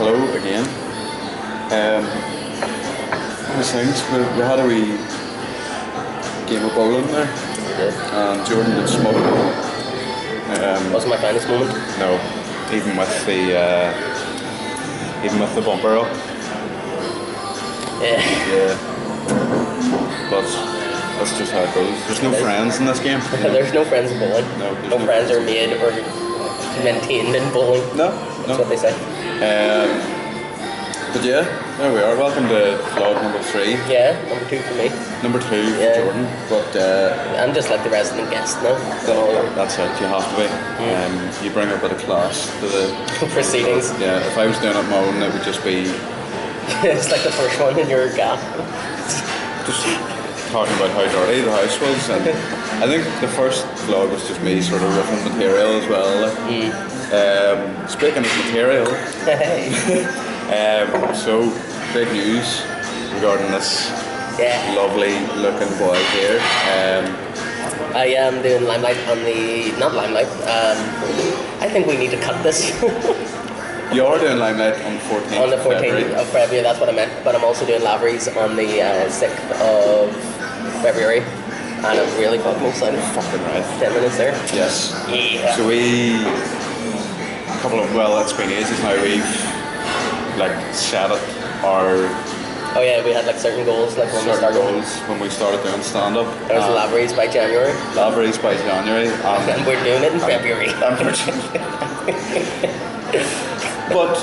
Hello again. How's things? We had a wee game of bowling there, and Jordan did smoke. Wasn't my finest moment. No, even with the bumper up. Yeah. But that's just how it goes. There's no friends in this game. There's no friends in bowling. No friends are made or maintained in bowling. That's what they say. But yeah, there we are. Welcome to vlog number 3. Yeah, number 2 for me. Number 2 for Jordan. But I'm just like the resident guest now. That's it. You have to be. You bring a bit of class to the proceedings. Yeah. If I was doing it my own, it would just be. It's like the first one in your gap. Just talking about how dirty the house was, and I think the first vlog was just me sort of ripping material as well. Speaking of material, so big news regarding this lovely looking boy here. I am doing Limelight on the not Limelight. I think we need to cut this. You are doing Limelight on the 14th. On the 14th of February, that's what I meant. But I'm also doing Lavery's on the 6th of February. And I'm really fucking excited. Fucking right. 10 minutes there. Yes. Yeah. So it's been ages now, we've like set it our... Oh yeah, we had like certain goals like when we started doing stand-up. There was Lavery's by January. Lavery's by January. And we're doing it in February. But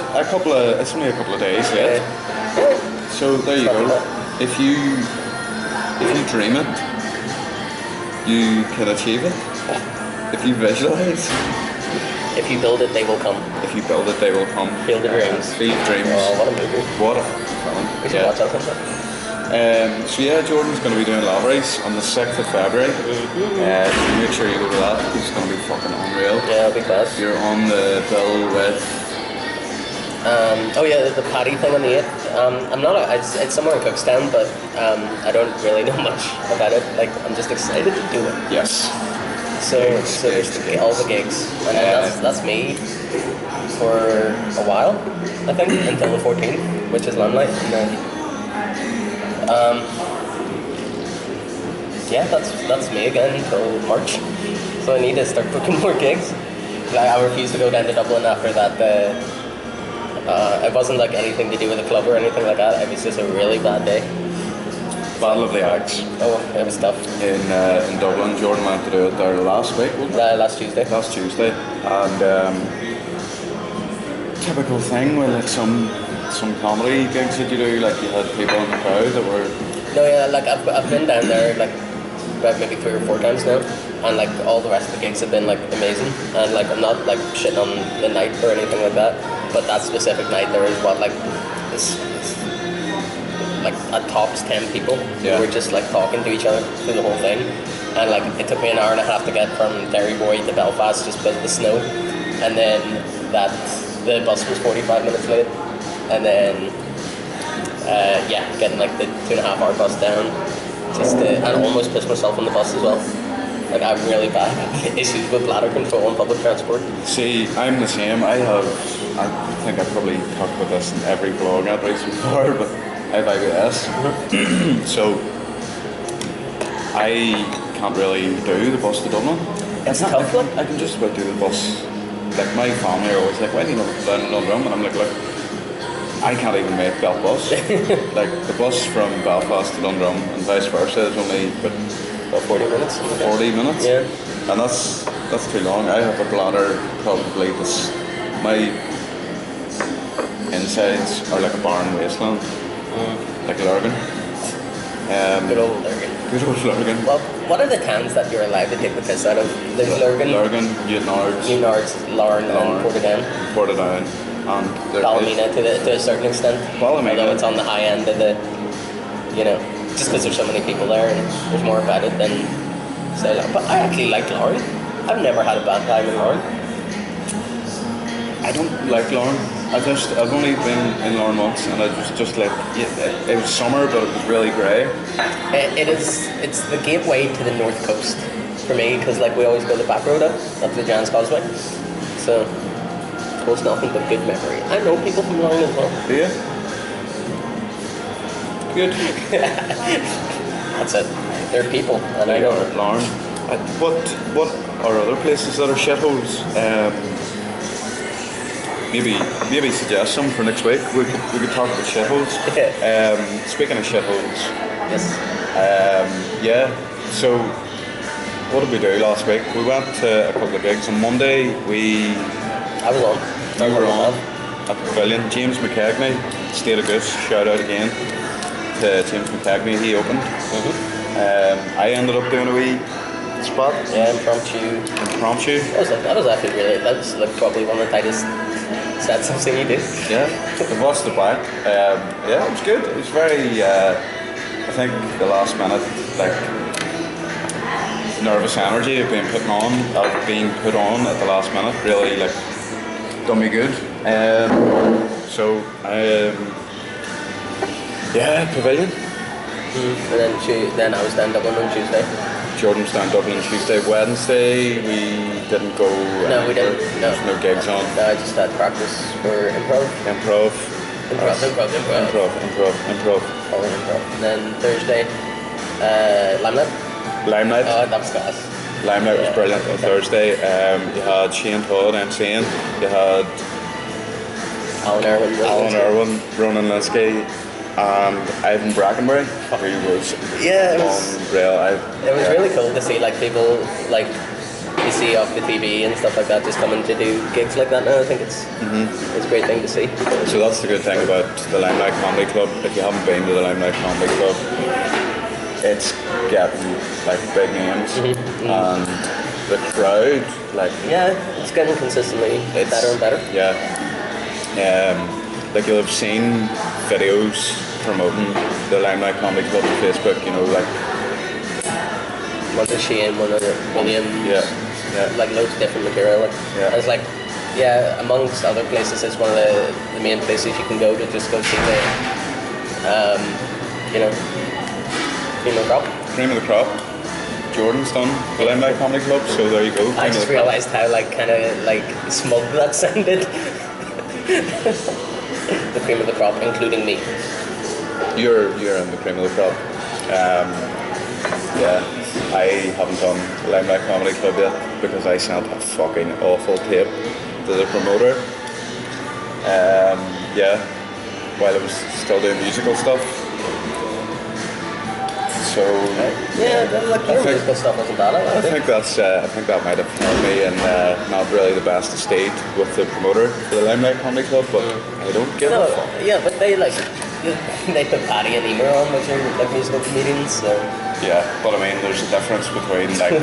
it's only a couple of days yet. So there you go. If you dream it, you can achieve it. If you visualize. If you build it, they will come. If you build it, they will come. Field of Dreams. Field of Dreams. Oh, what a movie. What a film. We should watch that sometime. So yeah, Jordan's going to be doing Lavery's on the 6th of February. Make sure you go to that. It's going to be fucking unreal. Yeah, it'll be class. You're on the bill with... the patty thing on the 8th. I'm not. It's somewhere in Cookstown, but I don't really know much about it. Like, I'm just excited to do it. Yes. So there's all the gigs, and that's me for a while, I think, until the 14th, which is Limelight, and then that's me again until March. So I need to start booking more gigs. Like, I refuse to go down to Dublin after that. It wasn't like anything to do with the club or anything like that. It was just a really bad day. Battle of the Axe. Oh, it was tough. In Dublin, Jordan went to do it there last week, wasn't it? Last Tuesday. Last Tuesday, and typical thing with like some comedy gigs that you do, like you had people in the crowd that were. No, yeah, like I've been down there like about maybe 3 or 4 times now, and like all the rest of the gigs have been like amazing, and like I'm not like shitting on the night or anything like that, but that specific night there is this like at tops 10 people who were just like talking to each other through the whole thing, and like it took me an hour and a half to get from Derryboy to Belfast just because of the snow, and then the bus was 45 minutes late, and then getting like the 2.5 hour bus down, and almost pissed myself on the bus as well. Like, I have really bad issues with bladder control on public transport. See, I'm the same. I think I've probably talked about this in every vlog I've released so far, but I have IBS. So I can't really do the bus to Dublin. It's tough. I can just about do the bus. Like, my family are always like, why do you never go down to London? And I'm like, look, I can't even make that bus. Like, the bus from Belfast to London and vice versa is only about 40 minutes. 40 minutes? Yeah. And that's too long. I have a bladder probably my insides are like a barren wasteland. Like Lurgan. Good old Lurgan. Good old Lurgan. Well, what are the towns that you're allowed to take the piss out of? There's Lurgan, Newtnards, Larne, and Portadown. Portadown. And Ballymena to a certain extent. Ballymena. Although it's on the high end of the, just because there's so many people there and there's more about it than say. But I actually like Larne. I've never had a bad time in Larne. I don't like Larne. I've only been in Larne once, and I was just like, it was summer, but it was really grey. It's the gateway to the north coast for me, because like we always go the back road up the Giant's Causeway. So holds nothing but good memory. I know people from Larne as well. Do you? Good. That's it. They're people, and I know. Larne. What are other places that are shitholes? Maybe suggest some for next week. We could talk about shitholes. Speaking of shitholes. Yes. Yeah. So, what did we do last week? We went to a couple of gigs. On Monday, I was on. we were on at the Pavilion. James McKegney, State of Goose. Shout out again to James McKegney. He opened. I ended up doing a wee spot. Yeah, impromptu. That was actually really. That was like probably one of the tightest sets I've seen you do. Yeah, I watched the back. Yeah, it was good. It was very. I think the last minute, like, nervous energy of being put on at the last minute really like done me good. Yeah, Pavilion. And then I was down Dublin on Tuesday. Jordan was down Dublin Tuesday. Wednesday we didn't go. No, we didn't. No. There's no gigs on. No, I just had practice for improv. Improv. All improv. And then Thursday, Limelight. Oh, that was class. Limelight was brilliant on Thursday. You had Shane Todd MCing. You had Alan Irwin, Ronan Linsky, and Ivan Brackenbury, who was unreal. It was really cool to see like people like you see off the TV and stuff like that just coming to do gigs like that now. I think it's a great thing to see. So that's the good thing about the Limelight Comedy Club. If you haven't been to the Limelight Comedy Club, it's getting like big names and the crowd like it's getting consistently better and better. Yeah. Like you'll have seen videos promoting the Limelight Comedy Club on Facebook, you know, like one of Shane, one of William, like loads of different material. And it's like, amongst other places, it's one of the main places you can go to just go see the, cream of the crop. Jordan's done the Limelight Comedy Club, so there you go. I just realised how kind of smug that sounded. The cream of the crop, including me. You're in the cream of the crop. I haven't done the Limelight Comedy Club yet because I sent a fucking awful tape to the promoter. While I was still doing musical stuff. So your musical stuff wasn't bad. I think that might have helped me, and not really the best estate with the promoter for the Limelight Comedy Club, but I don't give a fuck. Yeah, but they put Paddy and Emer on, which are like musical comedians. So. Yeah, but I mean, there's a difference between like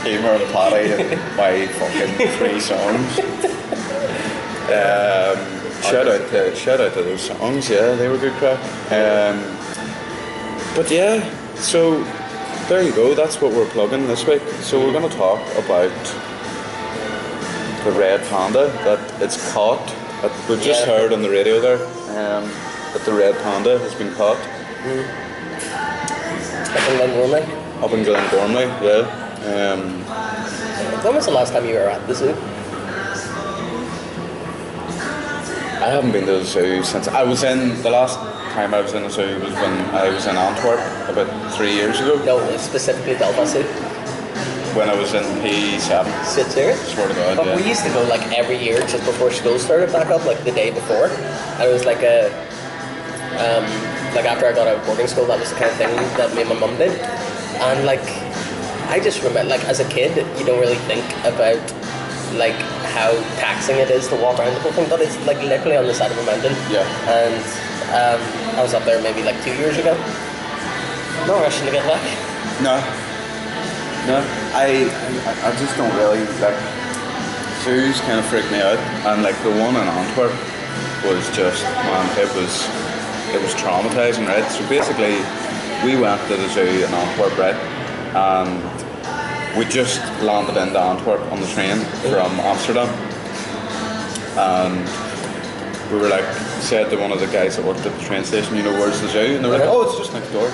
Emer and Paddy and my fucking 3 songs. Shout out to those songs. Yeah, they were good crack. But yeah, so there you go. That's what we're plugging this week. So we're going to talk about the red panda that it's caught. We've just heard on the radio there that the red panda has been caught. Up in Glengormley, yeah. When was the last time you were at the zoo? I haven't been to the zoo since I was in. The last time I was in the zoo was when I was in Antwerp about 3 years ago. No, specifically Belfast Zoo. When I was in P7. Sit serious? Swear to God, but we used to go like every year just before school started back up, like the day before. And it was like after I got out of boarding school, that was the kind of thing that me and my mum did. And like, I just remember, like as a kid, you don't really think about like how taxing it is to walk around the whole thing, but it's like literally on the side of a mountain. Yeah. And I was up there maybe like 2 years ago. Not rushing to get back. No, I just don't really like zoos. Kind of freak me out, and like the one in Antwerp was just, man, it was traumatizing, right? So basically, we went to the zoo in Antwerp, right, and we just landed into Antwerp on the train from Amsterdam, and we were like, said to one of the guys that worked at the train station, you know, where's the zoo? And they were like, oh, it's just next door.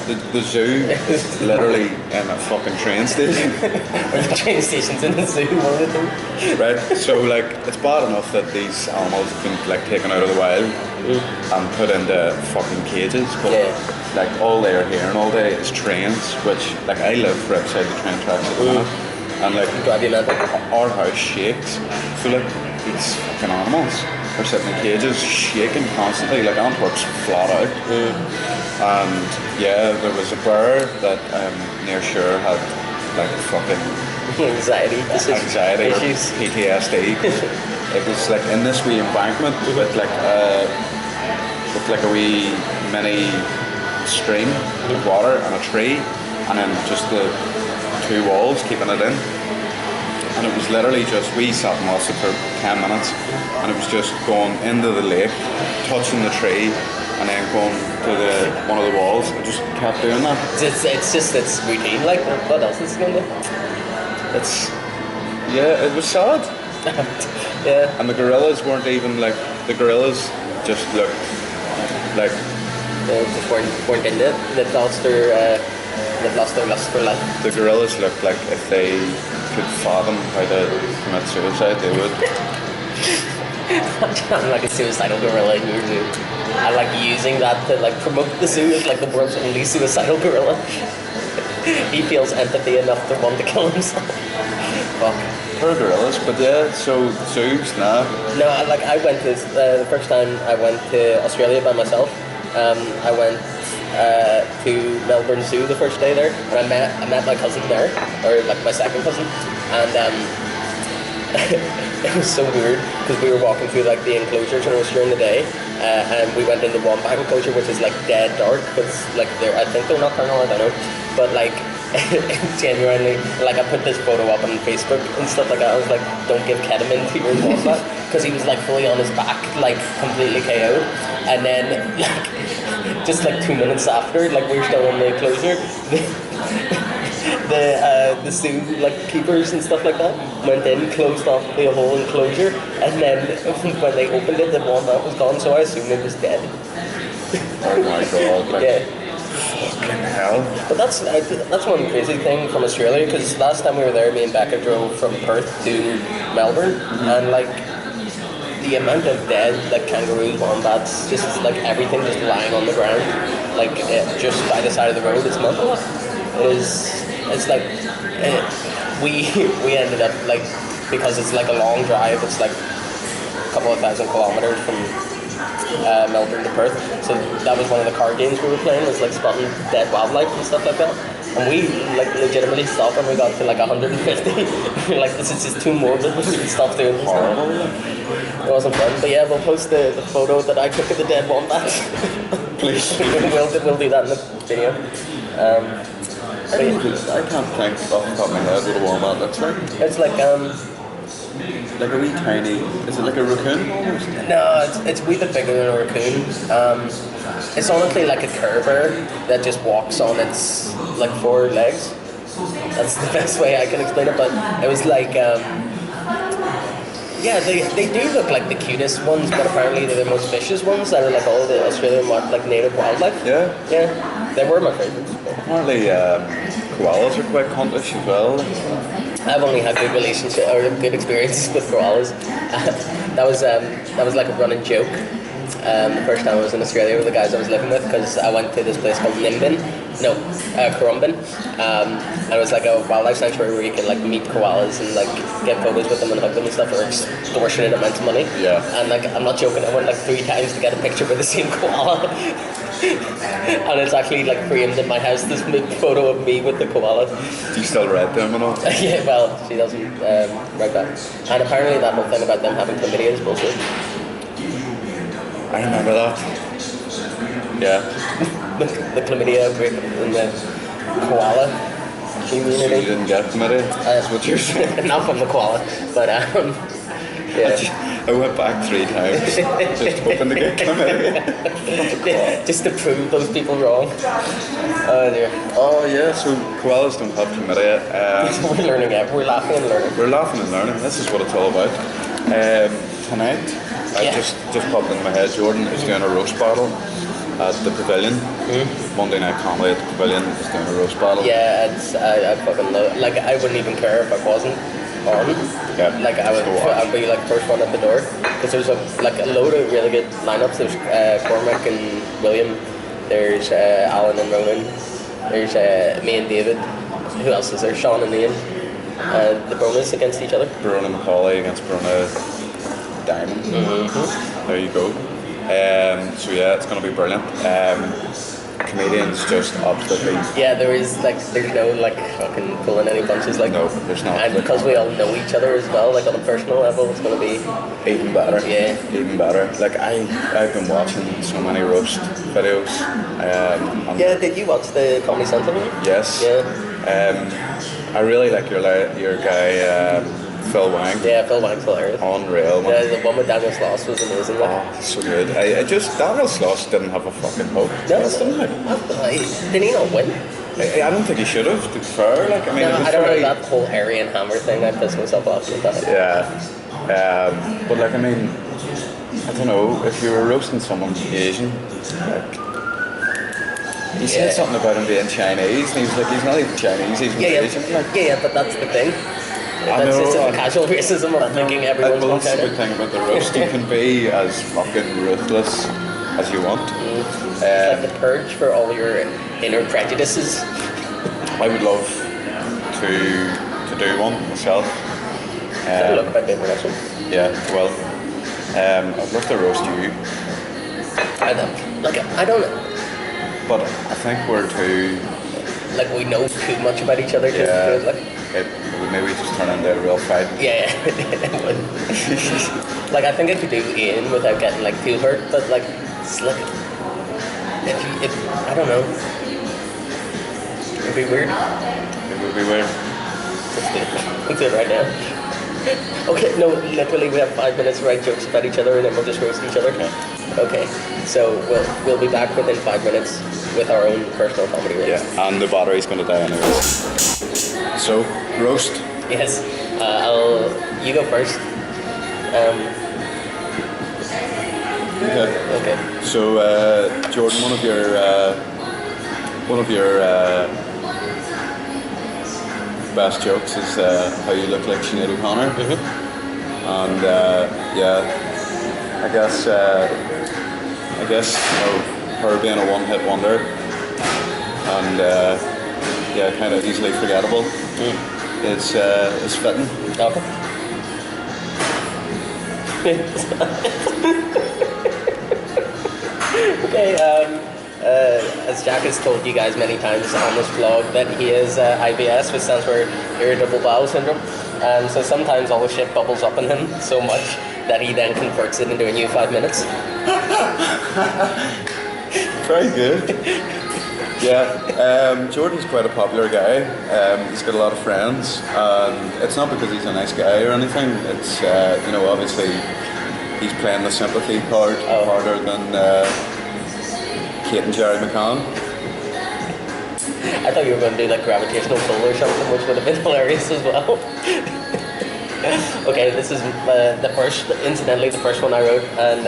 The zoo is literally in a fucking train station. The train station's in the zoo, one of them. Right, so like, it's bad enough that these animals have been like taken out of the wild and put into fucking cages, but like all they're hearing all day is trains, which like I live right beside the train tracks at the minute, and like our house shakes, so like these fucking animals are sitting in cages shaking constantly, like Antwerp's flat out. And yeah, there was a bear that near Sure had like fucking anxiety or PTSD. It was like in this wee embankment with like a wee mini stream of water and a tree, and then just the 2 walls keeping it in. And it was literally just, we sat and watched it for 10 minutes, and it was just going into the lake, touching the tree, and then going to one of the walls. It just kept doing that. It's routine. Like, what else is it going to do? It was sad. Yeah. And the gorillas weren't even like, the gorillas just looked like... They just weren't in it. They've lost their lust for life. The gorillas looked like if they could fathom how to commit suicide, they would. I'm like a suicidal gorilla in your zoo. I like using that to like promote the zoo as like the world's only suicidal gorilla. He feels empathy enough to want to kill himself. Fuck. Poor gorillas, but yeah, so zoos, nah. No, I went to, the first time I went to Australia by myself, I went to Melbourne Zoo the first day there, and I met my cousin there, or like my second cousin, and it was so weird because we were walking through like the enclosures and it was during the day, and we went into the wombat enclosure, which is like dead dark, but like I think they're nocturnal, I don't know, but like genuinely, like I put this photo up on Facebook and stuff like that. I was like, don't give ketamine to your wombat, because he was like fully on his back, like completely KO'd, and then like just like 2 minutes after, like we were still in the enclosure, the zoo like keepers and stuff like that went in, closed off the whole enclosure, and then when they opened it, the wombat was gone, so I assumed it was dead. Oh my god! Like, yeah. Fucking hell. But that's one crazy thing from Australia, because last time we were there, me and Becca drove from Perth to Melbourne, and like the amount of dead like kangaroos, wombats, just like everything just lying on the ground, like just by the side of the road. It's mental. It's like we ended up like, because it's like a long drive. It's like a couple of thousand kilometers from Melbourne to Perth, so that was one of the card games we were playing, was like spotting dead wildlife and stuff like that, and we like legitimately stopped when we got to like 150. We're like, this is just too morbid, we should stop doing this. Horrible. It wasn't fun, but yeah, we'll post the photo that I took of the dead wombat. Please. we'll do that in the video. I can't think off the top of my head what a wombat looks like. It's like a wee tiny, is it like a raccoon almost? No, it's a wee bit bigger than a raccoon. It's honestly like a Kerber that just walks on its like 4 legs. That's the best way I can explain it, but it was like, yeah, they do look like the cutest ones, but apparently they're the most vicious ones out of like all the Australian like native wildlife. Yeah? Yeah, they were my favourites. Apparently koalas are quite contish as well. I've only had good relationship or good experiences with koalas. That was like a running joke. The first time I was in Australia with the guys I was living with, because I went to this place called Currumbin. And it was like a wildlife sanctuary where you can like meet koalas and like get photos with them and hug them and stuff for extortionate amounts of money. Yeah. And like, I'm not joking, I went like 3 times to get a picture with the same koala. And it's actually like framed in my house, this photo of me with the koala. Do you still read them and all? Yeah, well, she doesn't write back. And apparently that whole thing about them having chlamydia is bullshit. I remember that. Yeah. The chlamydia outbreak in the koala community. So you didn't get chlamydia? That's what you're saying? Not from the koala, but yeah. I went back 3 times, just hoping to get chlamydia. Just to prove those people wrong. Oh dear. Oh yeah, so koalas don't have chlamydia. We're learning it. We're laughing and learning. We're laughing and learning. This is what it's all about. Tonight just popped into my head. Jordan is doing a roast battle at the Pavilion. Monday Night Comedy at the Pavilion is doing a roast battle. Yeah, I fucking love. Like I wouldn't even care if I wasn't on. Yeah, Like I'd be like first one at the door because there's a load of really good lineups. There's Cormac and William. There's Alan and Ronan. There's me and David. Who else is there? Sean and Ian. The bonus against each other. Brona McCauley against Brona Diamond. There you go. So yeah, it's going to be brilliant. Comedians just absolutely. Yeah, there's no like fucking pulling any punches. Like no, there's not. And because we all know each other as well, like on a personal level, it's going to be even better. Yeah, even better. Like I've been watching so many roast videos. Yeah, did you watch the Comedy Central one? Yes. Yeah. I really like your guy. Phil Wang. Yeah, Phil Wang's hilarious. Unreal. Yeah, the one with Daniel Sloss was amazing. Like. Oh, so good. Daniel Sloss didn't have a fucking hope. No, did he not win? I don't think he should have, to be fair. Like, I mean, no, I don't know that whole Aryan Hammer thing. I pissed myself off with that. Yeah. But like, I mean, I don't know, if you were roasting someone Asian, like, he said something about him being Chinese, and he was like, he's not even Chinese, he's Asian. Like, yeah, but that's the thing. That's just a casual racism of thinking everyone's from China. That's the good thing about the roast. You can be as fucking ruthless as you want. It's like the purge for all your inner prejudices. I would love to do one myself. Look quite good for this one. Yeah, well, I'd love to roast you. I don't know. But I think we're too... Like, we know too much about each other. Yeah. It would maybe just turn into a real fight. Yeah, it would. Like, I think I could do Ian without getting, like, too hurt, but, like, it's like... If I don't know. It'd be weird. It would be weird. Let's do it right now. Okay, no, literally we have 5 minutes to write jokes about each other and then we'll just roast each other. Okay, so we'll be back within 5 minutes with our own personal comedy roast. Yeah, and the battery's going to die anyways. So, roast. Yes, you go first. Okay. So, Jordan, one of your best jokes is how you look like Sinead O'Connor. And yeah, I guess you know, her being a one-hit wonder and yeah, kind of easily forgettable is fitting. Okay. As Jack has told you guys many times on this vlog, that he is IBS, which stands for Irritable Bowel Syndrome. And so sometimes all the shit bubbles up in him so much that he then converts it into a new 5 minutes. Very good. Yeah, Jordan's quite a popular guy. He's got a lot of friends, and it's not because he's a nice guy or anything. It's you know, obviously he's playing the sympathy card harder than Kate and Jerry McCann. I thought you were going to do like gravitational pull or something, which would have been hilarious as well. Okay, this is incidentally the first one I wrote, and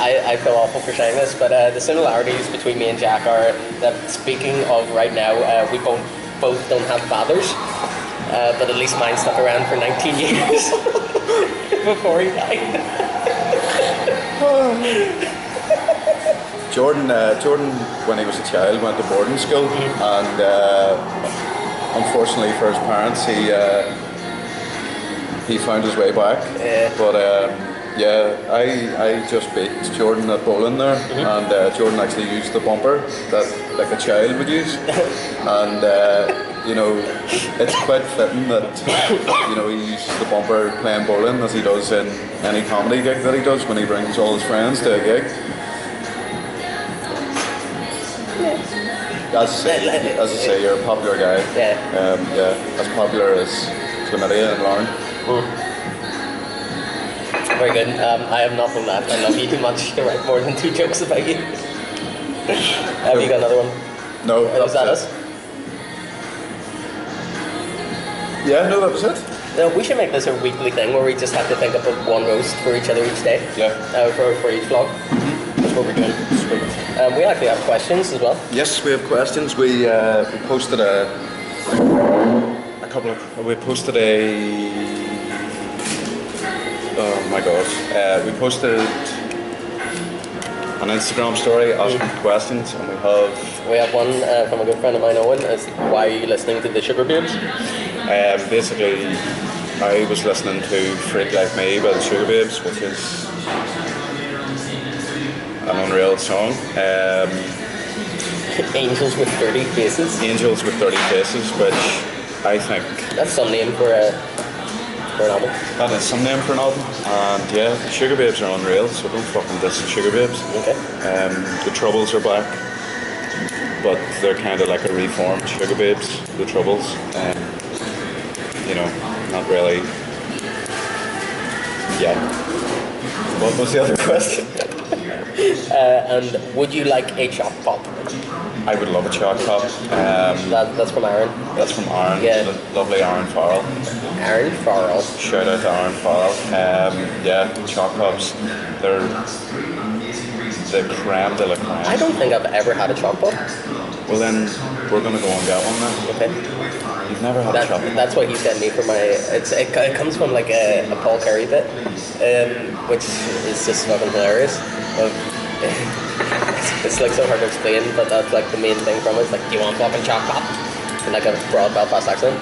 I feel awful for saying this, but the similarities between me and Jack are that, speaking of right now, we both don't have fathers, but at least mine stuck around for 19 years before he died. Jordan, when he was a child, went to boarding school, and unfortunately for his parents, he found his way back. But yeah, I just beat Jordan at bowling there, and Jordan actually used the bumper that like a child would use, and you know, it's quite fitting that you know, he uses the bumper playing bowling as he does in any comedy gig that he does when he brings all his friends to a gig. As I say, you're a popular guy. Yeah, as popular as Chlamydia and Lauren. Very good. I have nothing left. I love you too much to write more than 2 jokes about you. Have you got another one? No, was that us? Yeah, no, that was it. No, we should make this a weekly thing where we just have to think up of one roast for each other each day. Yeah. For each vlog. That's what we're doing. We actually have questions as well. Yes, we have questions. We posted a couple of. We posted a. Oh my god. We posted an Instagram story asking questions, and we have one from a good friend of mine, Owen. Is why are you listening to the Sugar Babes? Basically, I was listening to Freak Like Me by the Sugar Babes, which is an unreal song. Angels with Dirty Faces. Angels with Dirty Faces, which I think... That's some name for an album. That is some name for an album. And yeah, the Sugar Babes are unreal, so don't fucking diss the Sugar Babes. Okay. The Troubles are back, but they're kind of like a reformed Sugar Babes, the Troubles. You know, not really. Yeah. What was the other question? And would you like a choc pop? I would love a choc pop. That's from Aaron. That's from Aaron. Yeah. Lovely Aaron Farrell. Aaron Farrell. Shout out to Aaron Farrell. Yeah, choc pops. They're the creme de la creme. I don't think I've ever had a choc pop. Well then, we're gonna go and get one now. Okay. You've never had a choc pop? That's what he sent me for my. It comes from like a Paul Curry bit, which is just fucking hilarious. It's like so hard to explain, but that's like the main thing from it. It's like, do you want fucking choc pop? In like a broad Belfast accent.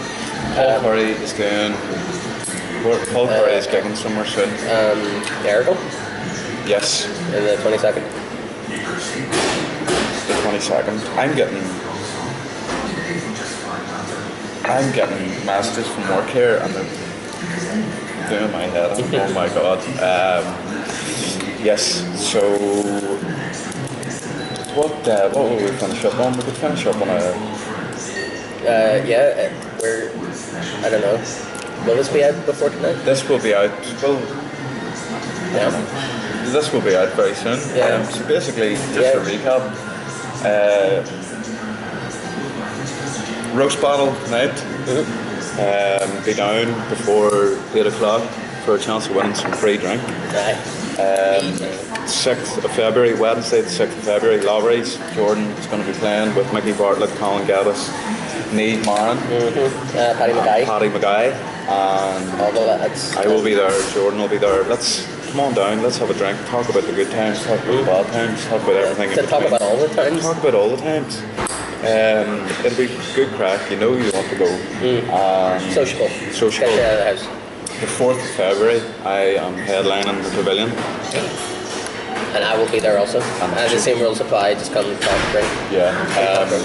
Paul Curry is doing. Paul Curry is gigging somewhere soon. Erical? Yes. In the 22nd. The 22nd. I'm getting messages from work here, and they're doing my head in. Oh my god. Yes. So what will we finish up on? We could finish up on a. We're. I don't know. Will this be out before tonight? This will be out. Well. Yeah. This will be out very soon. Yeah. So basically, just to recap. Roast battle tonight. Mm-hmm. Be down before 8 o'clock for a chance of winning some free drink. Right. 6th of February, Wednesday the 6th of February, Lowry's. Jordan is going to be playing with Mickey Bartlett, Colin Gaddis, Niamh Marin, Paddy Maguire, and all the lads. I will be there, Jordan will be there. Come on down, let's have a drink, talk about the good times, talk about the bad times, talk about everything in Talk between. about all the times. Talk about all the times. It'll be good crack, you know you want to go. Sociable. Sociable. Get you out of the house. The 4th of February, I am headlining the Pavilion. And I will be there also. The same rules apply, just come talk, drink. Yeah,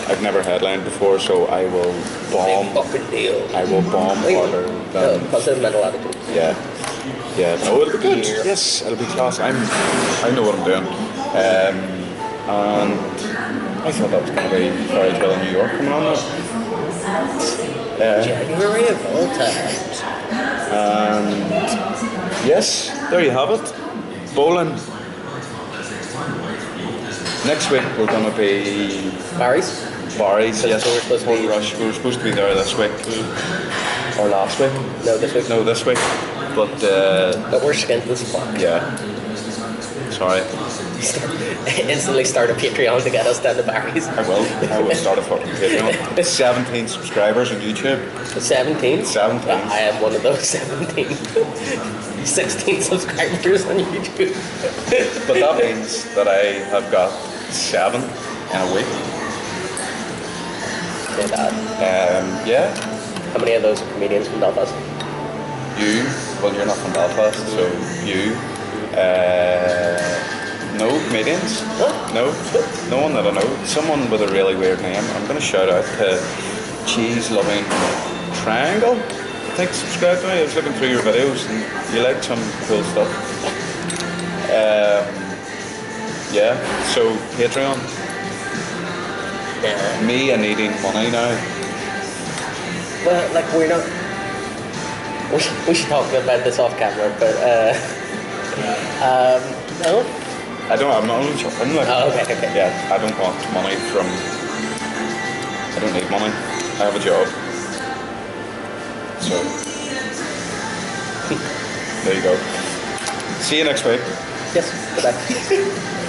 I've never headlined before, so I will bomb. Big fucking deal. I will bomb harder than. Positive mental attitude. Yeah. No, it'll be good. Yes, it'll be class. I know what I'm doing. And I thought that was going to be Fairy Tale in New York coming on now. January of all times. And yes, there you have it. Bowling. Next week we're going to be Barry's, yes. We were supposed to be there this week. Or last week? No, this week. No, this week. But we're skint as fuck. Yeah. Sorry. Instantly start a Patreon to get us down to Barry's. I will start a fucking Patreon. 17 subscribers on YouTube. 17? 17. I am one of those 17. 16 subscribers on YouTube. But that means that I have got 7 in a week. Say that. Yeah. How many of those are comedians from Belfast? You. Well, you're not from Belfast, so you. No comedians. No one that I know. Someone with a really weird name. I'm going to shout out to Cheese Loving Triangle. I think subscribe to me. I was looking through your videos and you like some cool stuff. Yeah. So Patreon. Yeah. Me and needing money now. Well, like we're not. We should talk about this off camera, but no. I'm not only joking. Like, oh, okay. Yeah, I don't want money from. I don't need money. I have a job. So There you go. See you next week. Yes, goodbye.